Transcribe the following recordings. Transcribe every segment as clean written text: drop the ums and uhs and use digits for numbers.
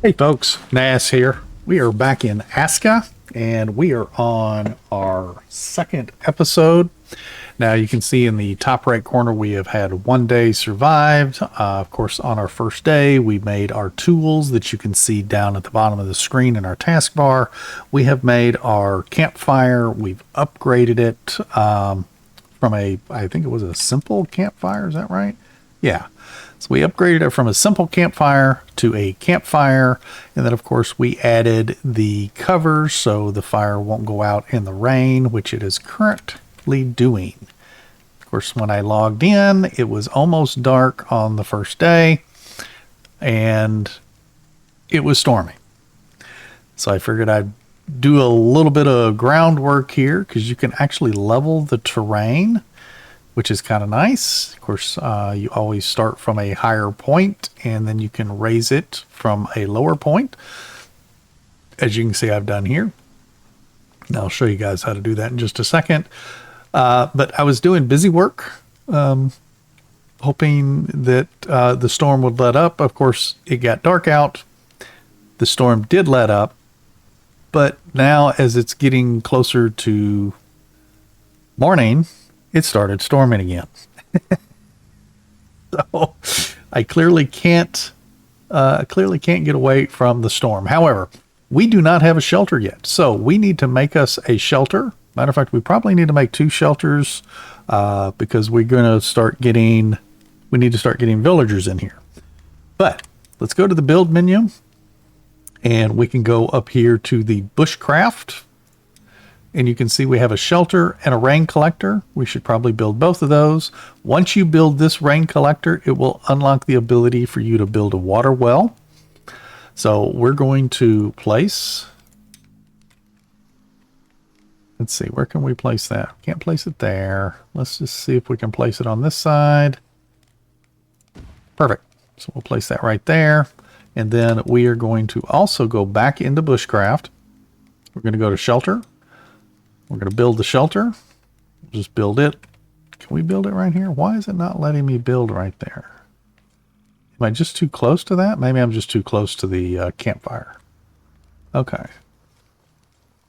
Hey folks, Nas here. We are back in Aska and we are on our second episode. Now you can see in the top right corner we have had 1 day survived. Of course, on our first day we made our tools that you can see down at the bottom of the screen in our taskbar. We have made our campfire. We've upgraded it from I think it was a simple campfire. Is that right? Yeah. So we upgraded it from a simple campfire to a campfire. And then, of course, we added the covers so the fire won't go out in the rain, which it is currently doing. Of course, when I logged in, it was almost dark on the first day and it was stormy. So I figured I'd do a little bit of groundwork here because you can actually level the terrain, which is kind of nice. Of course, you always start from a higher point and then you can raise it from a lower point. As you can see, I've done here. And I'll show you guys how to do that in just a second. But I was doing busy work, hoping that the storm would let up. Of course, it got dark out. The storm did let up. But now as it's getting closer to morning, it started storming again. So I clearly can't get away from the storm. However, we do not have a shelter yet. So we need to make us a shelter. Matter of fact, we probably need to make 2 shelters because we need to start getting villagers in here. But let's go to the build menu and we can go up here to the bushcraft. And you can see we have a shelter and a rain collector. We should probably build both of those. Once you build this rain collector, it will unlock the ability for you to build a water well. So we're going to place, let's see, where can we place that? Can't place it there. Let's just see if we can place it on this side. Perfect. So we'll place that right there. And then we are going to also go back into bushcraft. We're going to go to shelter. We're going to build the shelter. We'll just build it. Can we build it right here? Why is it not letting me build right there? Am I just too close to that? Maybe I'm just too close to the campfire. Okay.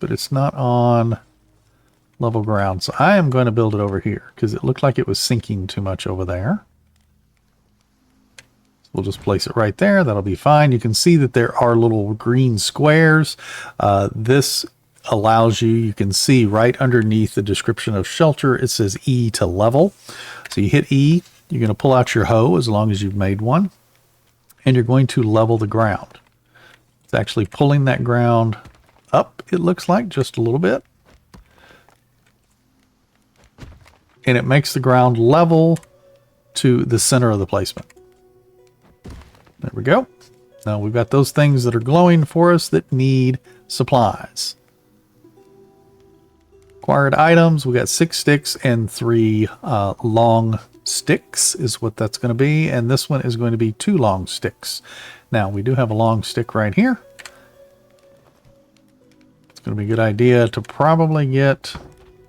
But it's not on level ground. So I am going to build it over here because it looked like it was sinking too much over there. We'll just place it right there. That'll be fine. You can see that there are little green squares. This allows you can see right underneath the description of shelter, it says E to level. So you hit E, you're going to pull out your hoe as long as you've made one, and you're going to level the ground. It's actually pulling that ground up, it looks like, just a little bit. And it makes the ground level to the center of the placement. There we go. Now we've got those things that are glowing for us that need supplies. Acquired items, we got 6 sticks and 3 long sticks is what that's going to be. And this one is going to be 2 long sticks. Now we do have a long stick right here. It's going to be a good idea to probably get,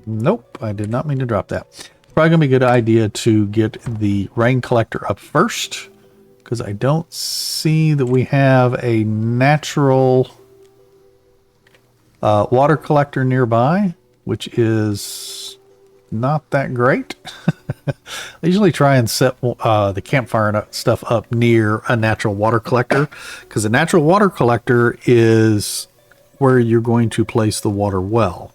nope, I did not mean to drop that. It's probably going to be a good idea to get the rain collector up first, because I don't see that we have a natural water collector nearby, which is not that great. I usually try and set the campfire stuff up near a natural water collector, because a natural water collector is where you're going to place the water well.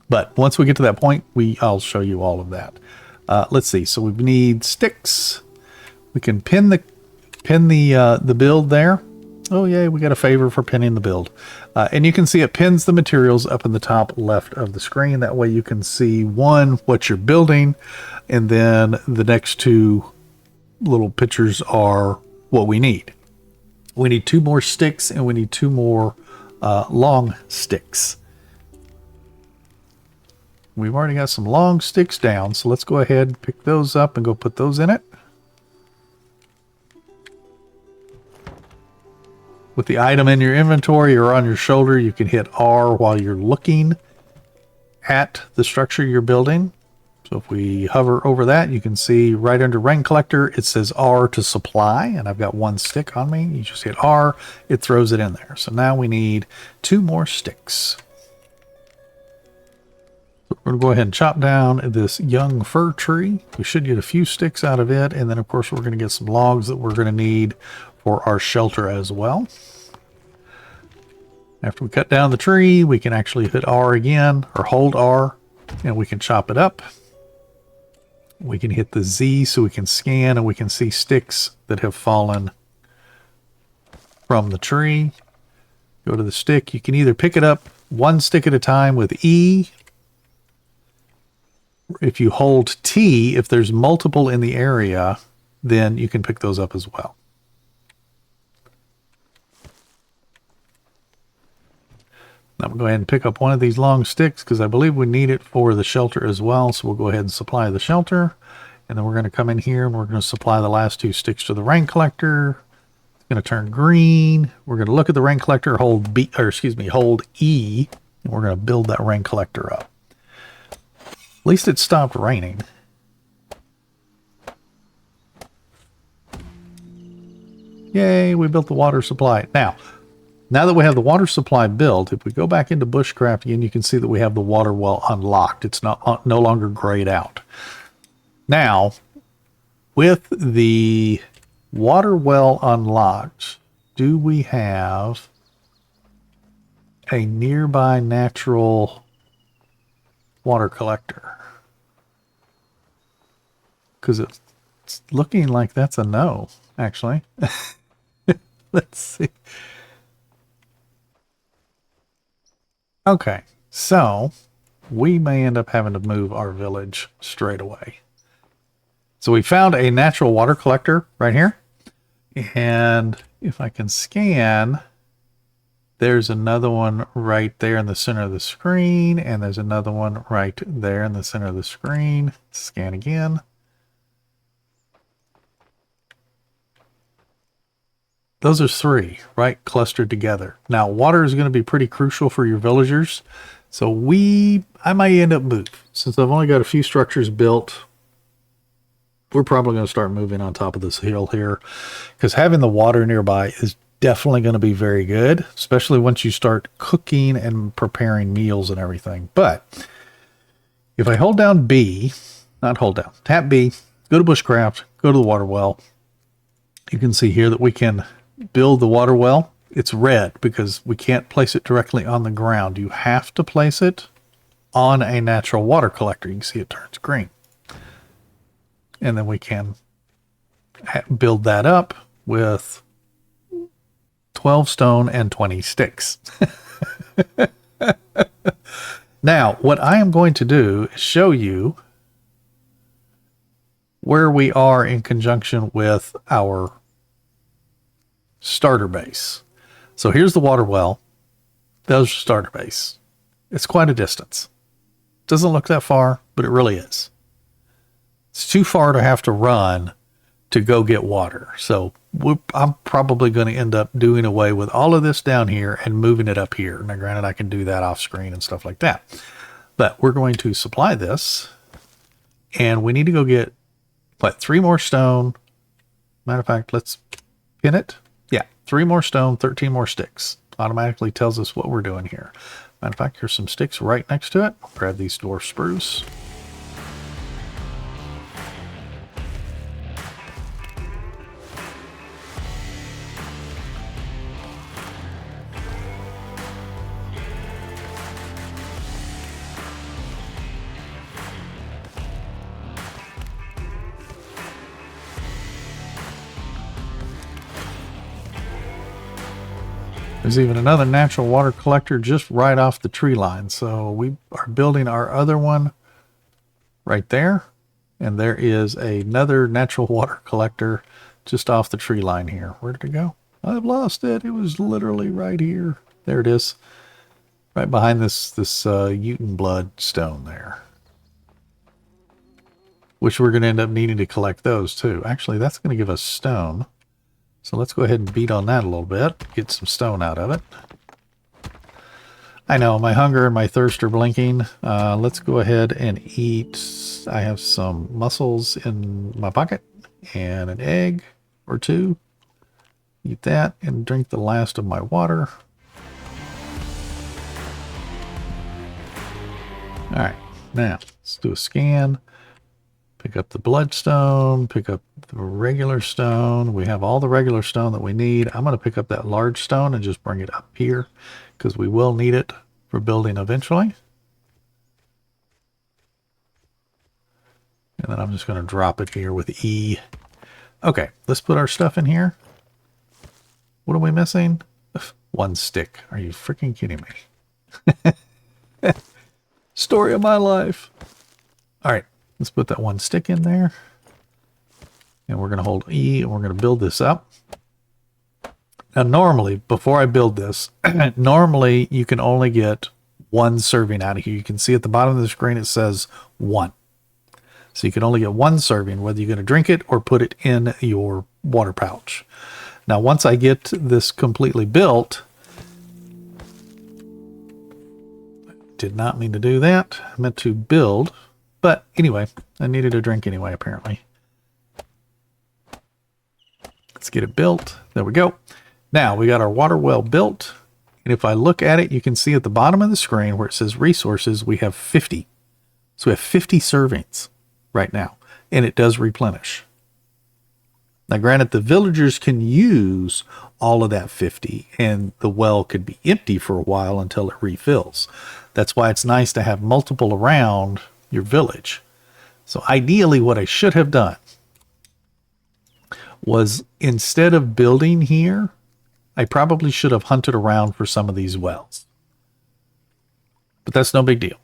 But once we get to that point, I'll show you all of that. Let's see. So we need sticks. We can pin the build there. Oh yay, we got a favor for pinning the build. And you can see it pins the materials up in the top left of the screen. That way you can see what you're building, and then the next 2 little pictures are what we need. We need 2 more sticks and we need 2 more long sticks. We've already got some long sticks down, so let's go ahead and pick those up and go put those in it. With the item in your inventory or on your shoulder, you can hit R while you're looking at the structure you're building. So if we hover over that, you can see right under rain collector, it says R to supply, and I've got 1 stick on me. You just hit R, it throws it in there. So now we need 2 more sticks. So we're going to go ahead and chop down this young fir tree. We should get a few sticks out of it, and then of course we're going to get some logs that we're going to need for our shelter as well. After we cut down the tree, we can actually hit R again, or hold R, and we can chop it up. We can hit the Z so we can scan, and we can see sticks that have fallen from the tree. Go to the stick. You can either pick it up 1 stick at a time with E. If you hold T, if there's multiple in the area, then you can pick those up as well. I'm going to go ahead and pick up 1 of these long sticks because I believe we need it for the shelter as well. So we'll go ahead and supply the shelter. And then we're going to come in here and we're going to supply the last 2 sticks to the rain collector. It's going to turn green. We're going to look at the rain collector, hold hold E, and we're going to build that rain collector up. At least it stopped raining. Yay, we built the water supply. Now that we have the water supply built, if we go back into bushcraft again, you can see that we have the water well unlocked. It's no longer grayed out. Now, with the water well unlocked, do we have a nearby natural water collector? Because it's looking like that's a no, actually. Let's see. Okay, so we may end up having to move our village straight away. So we found a natural water collector right here. And if I can scan, there's another one right there in the center of the screen. And there's another one right there in the center of the screen. Scan again. Those are 3, right, clustered together. Now, water is going to be pretty crucial for your villagers. So I might end up moving. Since I've only got a few structures built, we're probably going to start moving on top of this hill here. Because having the water nearby is definitely going to be very good. Especially once you start cooking and preparing meals and everything. But if I hold down B, tap B, go to bushcraft, go to the water well. You can see here that we can build the water well. It's red because we can't place it directly on the ground. You have to place it on a natural water collector. You can see it turns green. And then we can build that up with 12 stone and 20 sticks. Now, what I am going to do is show you where we are in conjunction with our starter base. So here's the water well. There's starter base. It's quite a distance. Doesn't look that far, but it really is. It's too far to have to run to go get water. So I'm probably going to end up doing away with all of this down here and moving it up here. Now, granted, I can do that off screen and stuff like that. But we're going to supply this. And we need to go get, 3 more stone. Matter of fact, let's pin it. Yeah, 3 more stone, 13 more sticks. Automatically tells us what we're doing here. Matter of fact, here's some sticks right next to it. I'll grab these dwarf spruce. There's even another natural water collector just right off the tree line. So we are building our other one right there. And there is another natural water collector just off the tree line here. Where did it go? I've lost it. It was literally right here. There it is. Right behind this Uten blood stone there. Which we're going to end up needing to collect those too. Actually, that's going to give us stone. So let's go ahead and beat on that a little bit. Get some stone out of it. I know my hunger and my thirst are blinking. Let's go ahead and eat. I have some mussels in my pocket and an egg or two. Eat that and drink the last of my water. All right, now let's do a scan. Pick up the bloodstone, pick up the regular stone. We have all the regular stone that we need. I'm going to pick up that large stone and just bring it up here because we will need it for building eventually. And then I'm just going to drop it here with E. Okay, let's put our stuff in here. What are we missing? One stick. Are you freaking kidding me? Story of my life. All right, let's put that one stick in there. And we're going to hold E and we're going to build this up. Now, normally, before I build this, normally you can only get one serving out of here. You can see at the bottom of the screen it says 1. So you can only get one serving, whether you're going to drink it or put it in your water pouch. Now, once I get this completely built, did not mean to do that. I meant to build, but anyway, I needed a drink anyway, apparently. Let's get it built. There we go. Now we got our water well built. And if I look at it, you can see at the bottom of the screen where it says resources, we have 50. So we have 50 servings right now, and it does replenish. Now, granted, the villagers can use all of that 50, and the well could be empty for a while until it refills. That's why it's nice to have multiple around your village. So ideally, what I should have done was, instead of building here, I probably should have hunted around for some of these wells. But that's no big deal.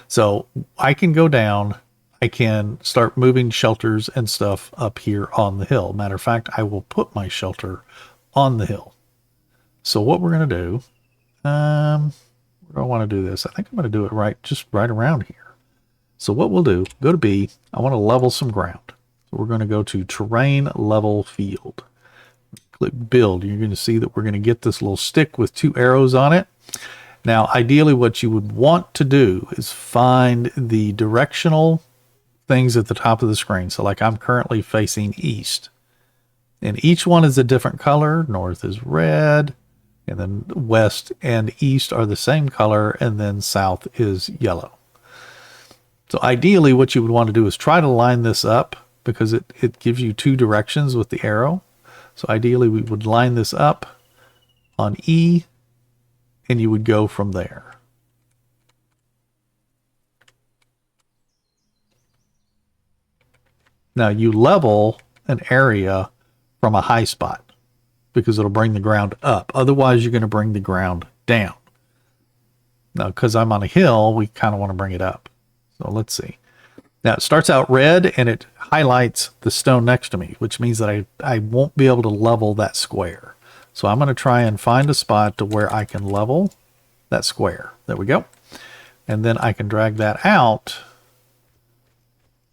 So I can go down, I can start moving shelters and stuff up here on the hill. Matter of fact, I will put my shelter on the hill. So what we're going to do, where do I want to do this? I think I'm going to do it just right around here. So what we'll do, go to B, I want to level some ground. So we're going to go to terrain level field. Click build. You're going to see that we're going to get this little stick with 2 arrows on it. Now, ideally what you would want to do is find the directional things at the top of the screen. So like I'm currently facing east, and each one is a different color. North is red, and then west and east are the same color, and then south is yellow. So ideally what you would want to do is try to line this up, because it gives you 2 directions with the arrow. So ideally we would line this up on E, and you would go from there. Now you level an area from a high spot because it'll bring the ground up. Otherwise you're going to bring the ground down. Now, because I'm on a hill, we kind of want to bring it up. So let's see. Now it starts out red and it highlights the stone next to me, which means that I won't be able to level that square. So I'm going to try and find a spot to where I can level that square. There we go. And then I can drag that out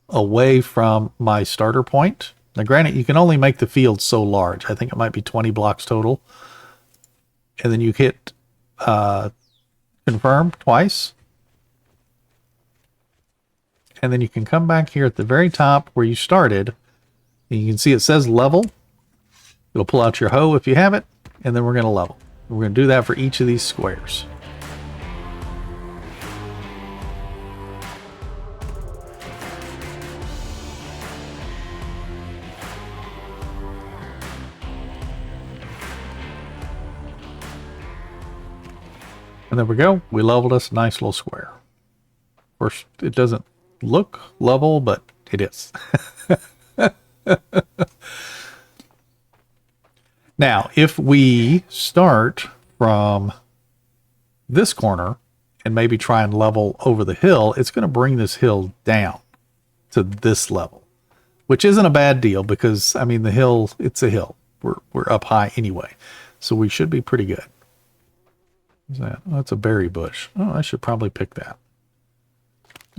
away from my starter point. Now granted, you can only make the field so large. I think it might be 20 blocks total. And then you hit confirm twice. And then you can come back here at the very top where you started. And you can see it says level. It'll pull out your hoe if you have it. And then we're going to level. We're going to do that for each of these squares. And there we go. We leveled us a nice little square. Of course, it doesn't look level, but it is. Now, if we start from this corner and maybe try and level over the hill, it's going to bring this hill down to this level, which isn't a bad deal because, I mean, the hill, it's a hill. We're up high anyway, so we should be pretty good. What's that? Oh, that's a berry bush. Oh, I should probably pick that.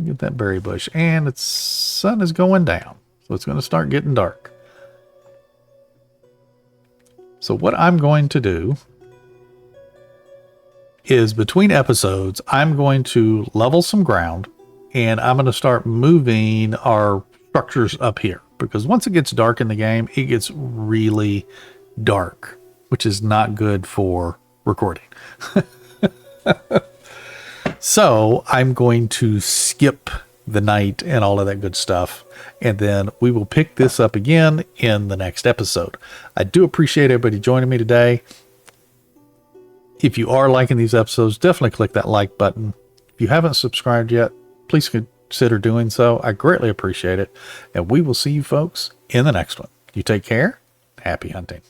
Get that berry bush. And its sun is going down, so it's going to start getting dark. So what I'm going to do is between episodes, I'm going to level some ground and I'm going to start moving our structures up here, because once it gets dark in the game, it gets really dark, which is not good for recording. So I'm going to skip the night and all of that good stuff, and then we will pick this up again in the next episode. I do appreciate everybody joining me today. If you are liking these episodes, definitely click that like button. If you haven't subscribed yet, please consider doing so. I greatly appreciate it. And we will see you folks in the next one. You take care. Happy hunting.